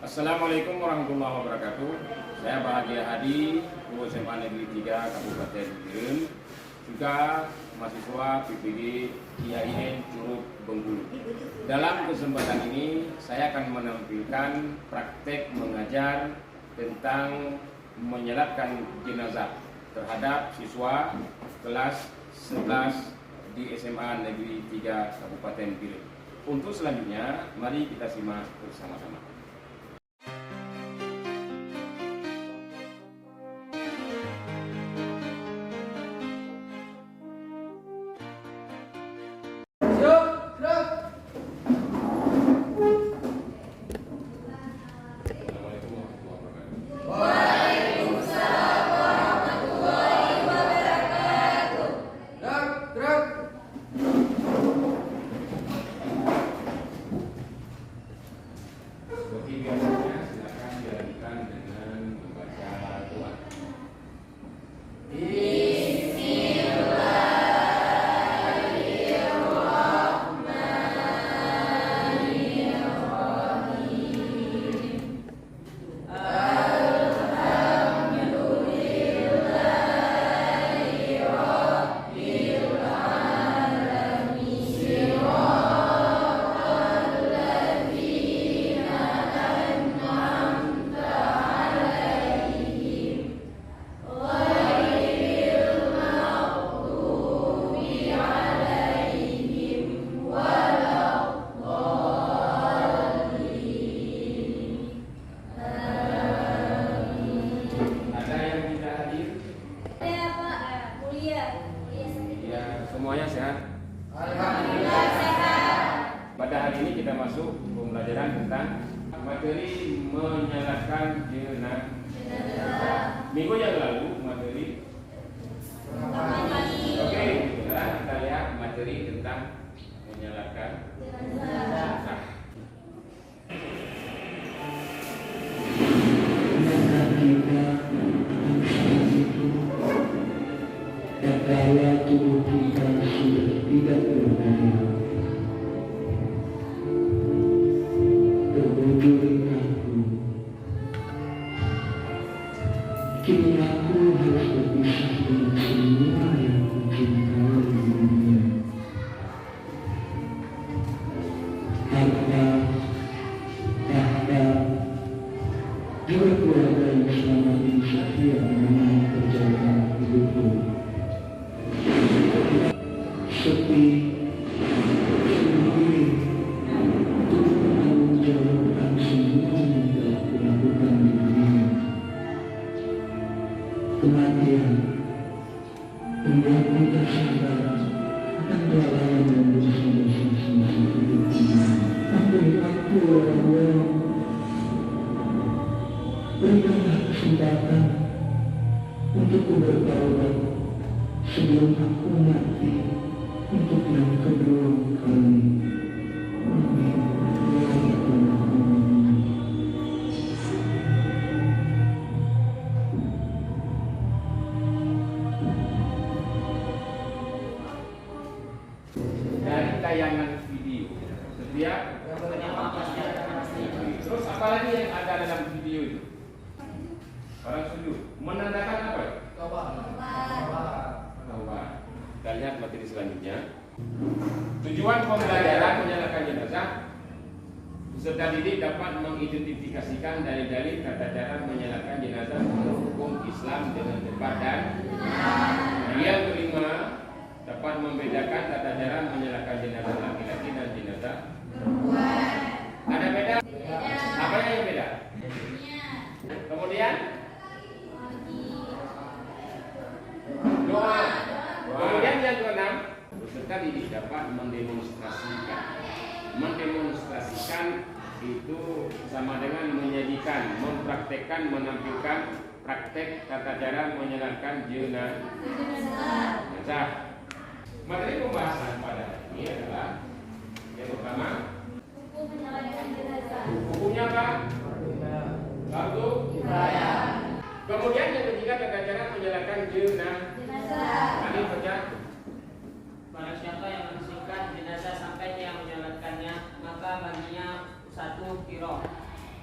Assalamualaikum warahmatullahi wabarakatuh. Saya Bahagia Hadi, Guru SMA Negeri 3 Kabupaten Biren, juga mahasiswa PPG IAIN Curug Bengkulu. Dalam kesempatan ini saya akan menampilkan praktek mengajar tentang menyelatkan jenazah terhadap siswa kelas 11 di SMA Negeri 3 Kabupaten Biren. Untuk selanjutnya, mari kita simak bersama-sama. Seperti biasanya, silakan dilanjutkan dengan membaca doa. Semuanya sehat? Alhamdulillah sehat. Pada hari ini kita masuk pembelajaran tentang materi menyelatkan jenazah. Minggu yang lalu materi. Oke, sekarang kita lihat materi tentang menyelatkan jenazah. Kaya tubuh kita sudah tidak berdaya, terbodohi aku. Kini aku harus berpisah dengan semua yang kucintai di dunia. Harta, tahta, juga keluarga yang selama ini setia menemani perjalanan hidupku. Sepi, sendiri, untuk menanggungjawabkan semua yang telah kulakukan di dunia. Kematian membuatku tersadar akan kelalaian dan dosa-dosa semasa hidupku. Ampuni aku, ya Allah. Berikanlah kesempatan untukku bertaubat sebelum aku mati untuk yang kedua kali. Amin. Ya Tuhan. Dari tayangan video setiap terus apalagi yang ada dalam video itu? Orang setuju menandakan apa? Kita lihat materi selanjutnya. Tujuan pembelajaran menyelatkan jenazah, peserta didik dapat mengidentifikasikan dalil-dalil tata cara menyelatkan jenazah menurut hukum Islam dengan tepat dan yang kelima, dapat membedakan tata cara menyelatkan jenazah laki-laki dan jenazah perempuan. Ada beda? Apa yang beda? Kemudian doa. Kemudian yang keenam, peserta didik dapat mendemonstrasikan itu sama dengan menyajikan, mempraktekkan, menampilkan praktek tata cara menyelatkan jenazah. Materi pembahasan pada hari ini adalah yang pertama, Hukum menyelatkan jenazah. hukumnya apa? Fardu kifayah. Kemudian yang ketiga, tata cara menyelatkan jenazah. Kami baca. Barang siapa yang membersihkan jenazah sampai dia menyolatkannya, maka baginya 1 kiro.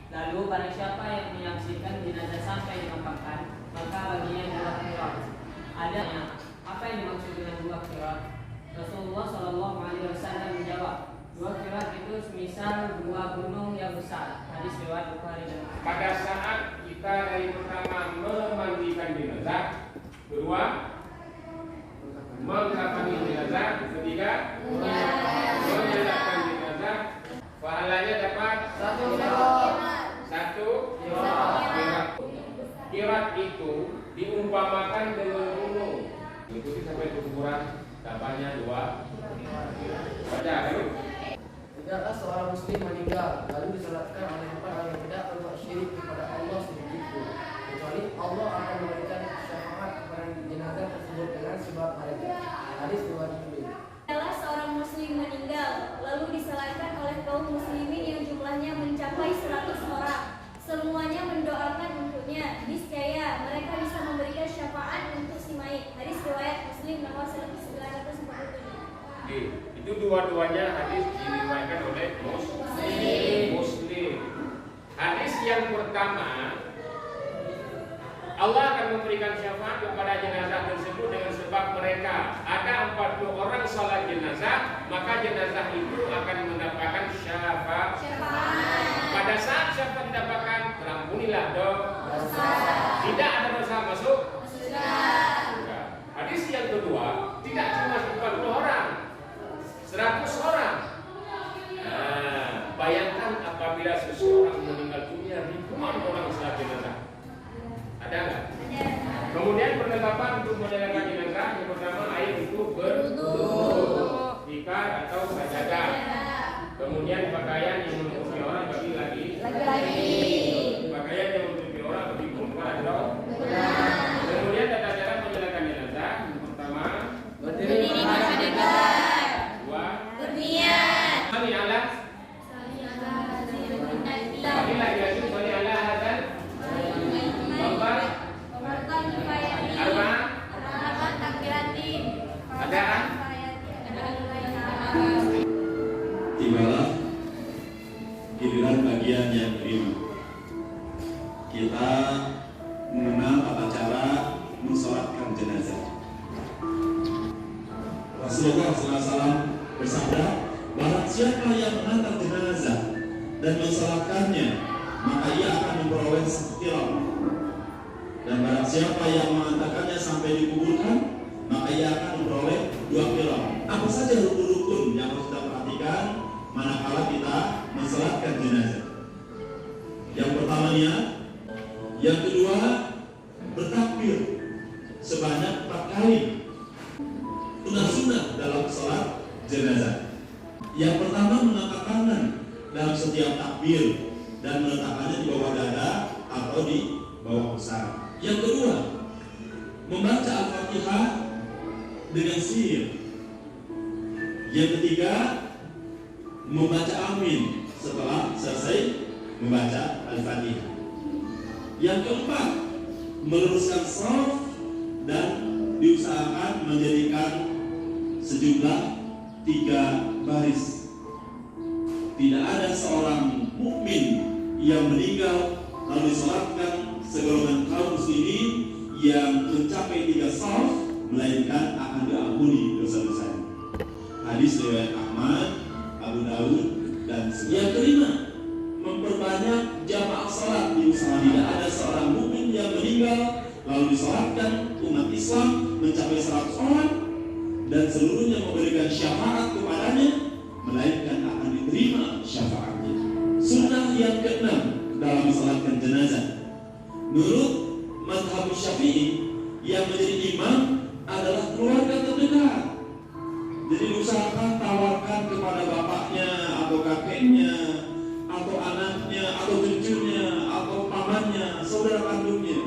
Lalu barang siapa yang menyaksikan jenazah sampai dimakamkan, maka baginya 2 qirat. Adanya, apa yang dimaksud dengan 2 qirat? Rasulullah Shallallahu Alaihi Wasallam menjawab, 2 qirat itu semisal 2 gunung yang besar. Hadis riwayat Bukhari dan Muslim. Pada saat kita dari pertama memandikan jenazah, kedua mengkafani jenazah, ketiga menyalatkan jenazah, pahalanya dapat 1 qirat. Qirat itu diumpamakan dengan gunung. Ikuti sampai ukuran tambahnya 2. Baca dulu. Tidaklah seorang muslim meninggal lalu disalatkan oleh 4 orang yang tidak berbuat syirik kepada Allah sedikitpun, kecuali Allah akan memberikan syafaat kepada jenazah tersebut dengan sebab mereka. Hadis riwayat Muslim. Tidaklah seorang muslim meninggal lalu disalatkan oleh kaum muslimin yang jumlahnya mencapai 100 orang. Semuanya mendoakan untuknya. Niscaya mereka bisa memberikan syafaat untuk si mayit. Hadis riwayat Muslim nomor 1947. Itu dua-duanya hadis diriwayatkan oleh Muslim. Hadis yang pertama, Allah akan memberikan syafaat kepada jenazah tersebut dengan sebab mereka. Ada 40 orang salat jenazah, maka jenazah itu akan mendapatkan syafaat. Pada saat syafaat didapatkan, terampunilah dosa. Tidak ada dosa masuk surga. Hadis yang kedua, tidak cuma 40 orang, 100 orang. Bayangkan apabila seseorang meninggal dunia, ribuan orang salat jenazah. Ada nggak? Kemudian perlengkapan untuk menyalakan jenazah, yang pertama air untuk berwudu, tikar atau sajadah. Kemudian pakaian yang menutupi orang bagi laki-laki. Pakaian yang menutupi orang bagi perempuan atau kemudian tata cara menyalakan jenazah, yang pertama Berdiri menghadap, 2 berniat. Kami Allah Kami lagi-lagi Kami Allah Hasan Bapak Arba Ada Tibalah giliran bagian yang kelima. Kita mengenal tata cara mensolatkan jenazah. Rasulullah SAW bersabda, barang siapa yang mengantar jenazah dan mensolatkannya, maka ia akan memperoleh 1 qirat. Dan barang siapa yang mengantarkannya sampai dikuburkan, maka ia akan memperoleh 2 qirat. Apa saja rukun-rukun yang harus kita perhatikan manakala kita mensolatkan jenazah? Yang pertamanya, yang kedua bertakbir sebanyak 4 kali. Sunnah-sunnah dalam sholat jenazah. Yang pertama mengangkat tangan dalam setiap takbir dan meletakkannya di bawah dada atau di bawah pusar. Yang kedua, membaca Al-Fatihah dengan sir. Yang ketiga, membaca amin setelah selesai membaca Al-Fatihah. Yang keempat, meluruskan shaf dan diusahakan menjadikan sejumlah 3 baris. Tidak ada seorang mukmin yang meninggal lalu disolatkan segolongan kaum muslimin yang mencapai 3 shaf, melainkan akan diampuni dosa-dosanya. Hadis riwayat Ahmad, Abu Daud dan yang kelima, memperbanyak jamaah salat. Diusahakan tidak ada seorang mukmin yang meninggal lalu disolatkan umat Islam mencapai 100 orang dan seluruhnya memberikan syafaat kepadanya, melainkan akan diterima syafaatnya. Sunnah yang keenam dalam mensolatkan jenazah, menurut mazhab Syafi'i, yang menjadi imam adalah keluarga terdekat. Jadi diusahakan tawarkan kepada bapaknya atau kakeknya atau anaknya atau cucunya atau pamannya, saudara kandungnya.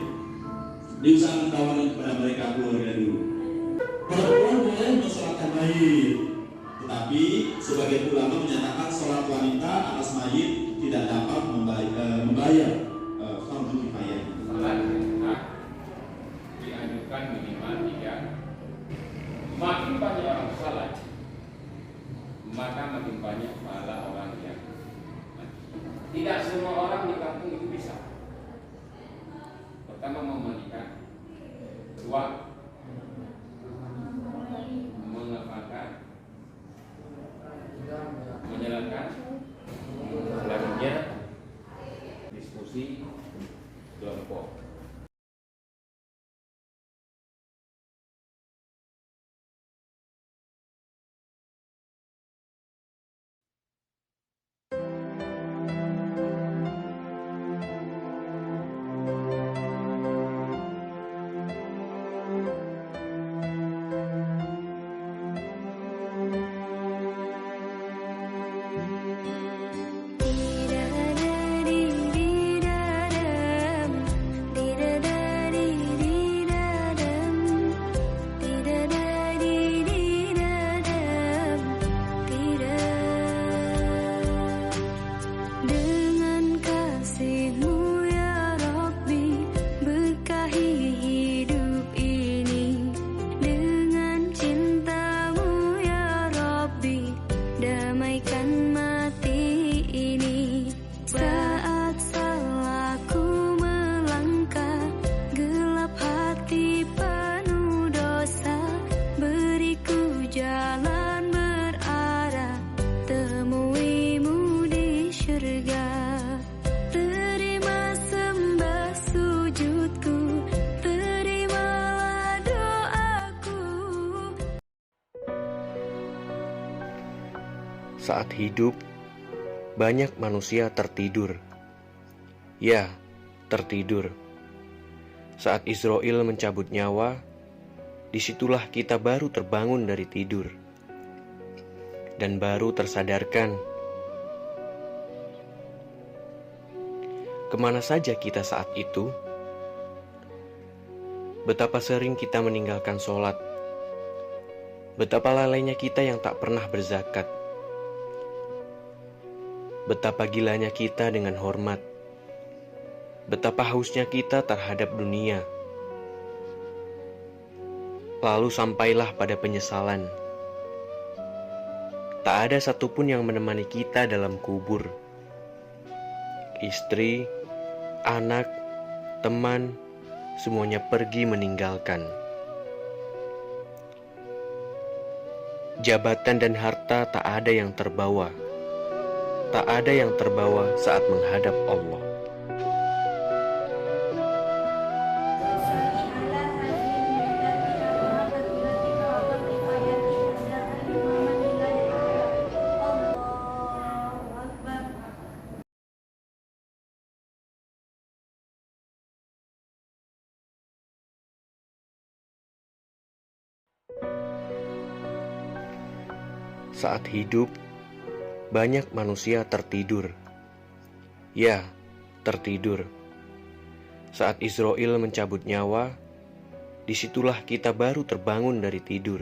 Diusahakan tawarkan kepada mereka keluarga dulu. Perempuan boleh mensolatkan mayit, tetapi sebagai ulama menyatakan sholat wanita atas mayit tidak dapat membayar fardu kifayah. Salat jenazah dianjurkan minimal 3. Makin banyak orang salat, maka makin banyak pahala orang yang mati. Tidak semua orang dikabulkan posisi jongkok. Saat hidup, banyak manusia tertidur. Ya, tertidur. Saat Israel mencabut nyawa, disitulah kita baru terbangun dari tidur dan baru tersadarkan. Kemana saja kita saat itu? Betapa sering kita meninggalkan sholat. Betapa lalainya kita yang tak pernah berzakat. Betapa gilanya kita dengan hormat. Betapa hausnya kita terhadap dunia. Lalu sampailah pada penyesalan. Tak ada satupun yang menemani kita dalam kubur. Istri, anak, teman, semuanya pergi meninggalkan. Jabatan dan harta tak ada yang terbawa. Tak ada yang terbawa saat menghadap Allah. Saat hidup, banyak manusia tertidur. Ya, tertidur. Saat Israel mencabut nyawa, disitulah kita baru terbangun dari tidur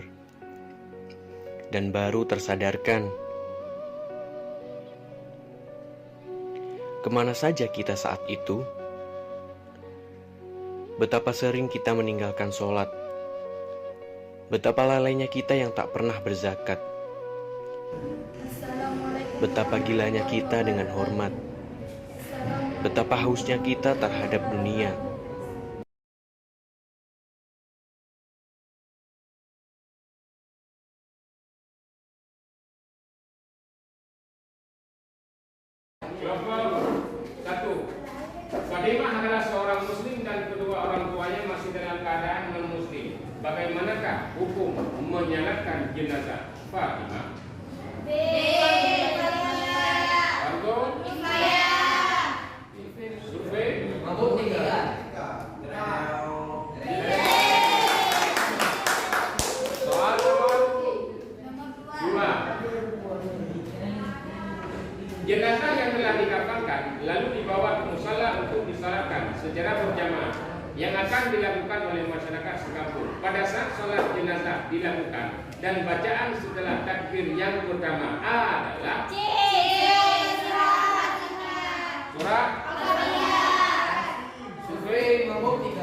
dan baru tersadarkan. Kemana saja kita saat itu? Betapa sering kita meninggalkan sholat. Betapa lalainya kita yang tak pernah berzakat. Betapa gilanya kita dengan hormat. Betapa hausnya kita terhadap dunia. Satu, Fadimah adalah seorang muslim dan kedua orang tuanya masih dalam keadaan non-muslim. Bagaimanakah hukum menyalatkan jenazah Fatimah? B. Wargo? Survei? Mabuk 3. Soal nomor 2. Jenazah yang telah dikafankan lalu dibawa ke musala untuk disalatkan secara berjamaah yang akan dilakukan oleh masyarakat sekampung. Pada saat sholat jenazah dilakukan dan bacaan setelah takbir yang pertama adalah surah Survei mabuk 3.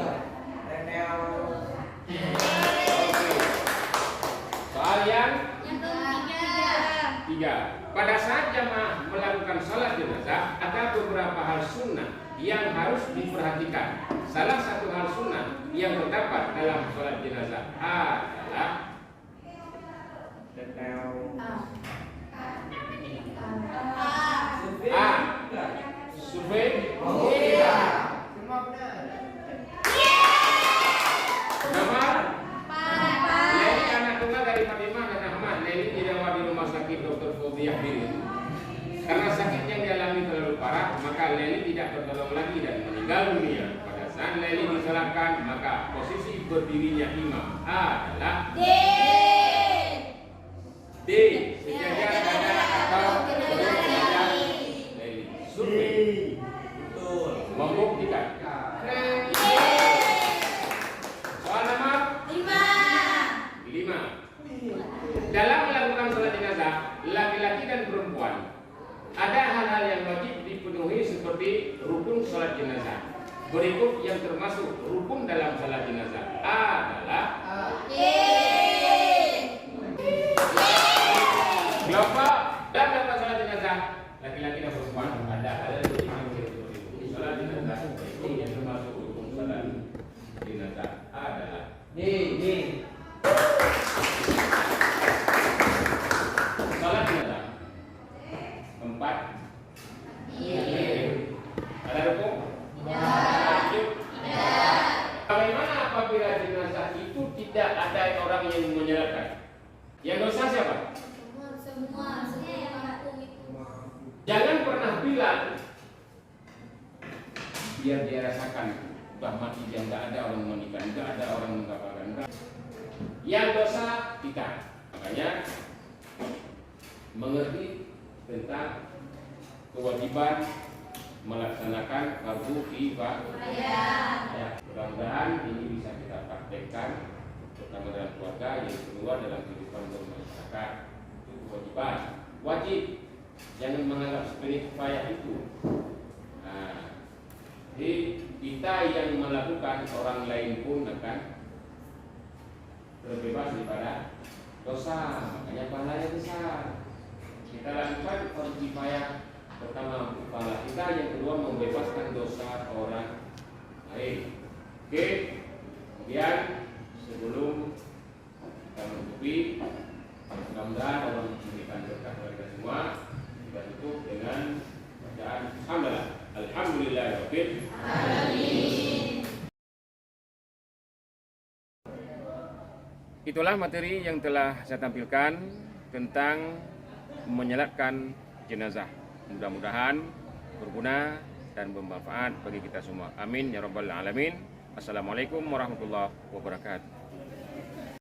Soal yang ketiga. Pada saat jamaah melakukan sholat jenazah, ada beberapa hal sunnah yang harus diperhatikan. Salah satu hal sunnah yang terdapat dalam sholat jenazah adalah A. Survei Nama? Leli anak tunggal dari Fatimah dan Ahmad. Leli dirawat di rumah sakit Dr. Fauziah Birin. Karena sakit yang dialami terlalu parah, maka Leli tidak tertolong lagi dan meninggal dunia. Pada saat Leli disolatkan, maka posisi berdirinya imam adalah D. Sejajar dada atau perut dada Leli. Survei. Betul. Membuktikan. Soal nomor 5. Dalam melakukan sholat jenazah, laki-laki dan perempuan, ada hal-hal yang wajib dipenuhi seperti rukun sholat jenazah. Berikut yang termasuk rukun dalam sholat jenazah adalah kelompok dalam melakukan sholat jenazah, laki-laki dan perempuan ada hal yang wajib dipenuhi seperti sholat jenazah. Berikut yang termasuk rukun sholat jenazah adalah sholat jenazah. 4. Ada rukun? Wajib? Bagaimana apabila jenazah itu tidak ada orang yang menyolatkan? Yang dosa siapa? Semua yang mengaku itu. Jangan pernah bilang biar dia rasakan udah mati dia nggak ada orang memandikan, nggak ada orang menggapakan. Yang dosa kita. Makanya mengerti tentang kewajiban melaksanakan fardu kifayah. Ya, mudah-mudahan ini bisa kita praktekkan pertama dalam keluarga, yang kedua dalam kehidupan bermasyarakat. Itu kewajiban, wajib. Jangan menganggap sepele kifayah itu. Nah, jadi kita yang melakukan, orang lain pun akan terbebas daripada dosa. Makanya pahalanya besar. Kita lakukan fardu kifayah, pertama pahala kita, yang kedua membebaskan dosa orang lain. Oke. Kemudian sebelum kita menutupi, mudah-mudahan Allah memberikan berkah kepada kita semua. Kita tutup dengan bacaan hamdalah. Alhamdulillahirabbil alamin. Itulah materi yang telah saya tampilkan tentang menyolatkan jenazah. Mudah-mudahan berguna dan bermanfaat bagi kita semua. Amin ya rabbal alamin. Assalamualaikum warahmatullahi wabarakatuh.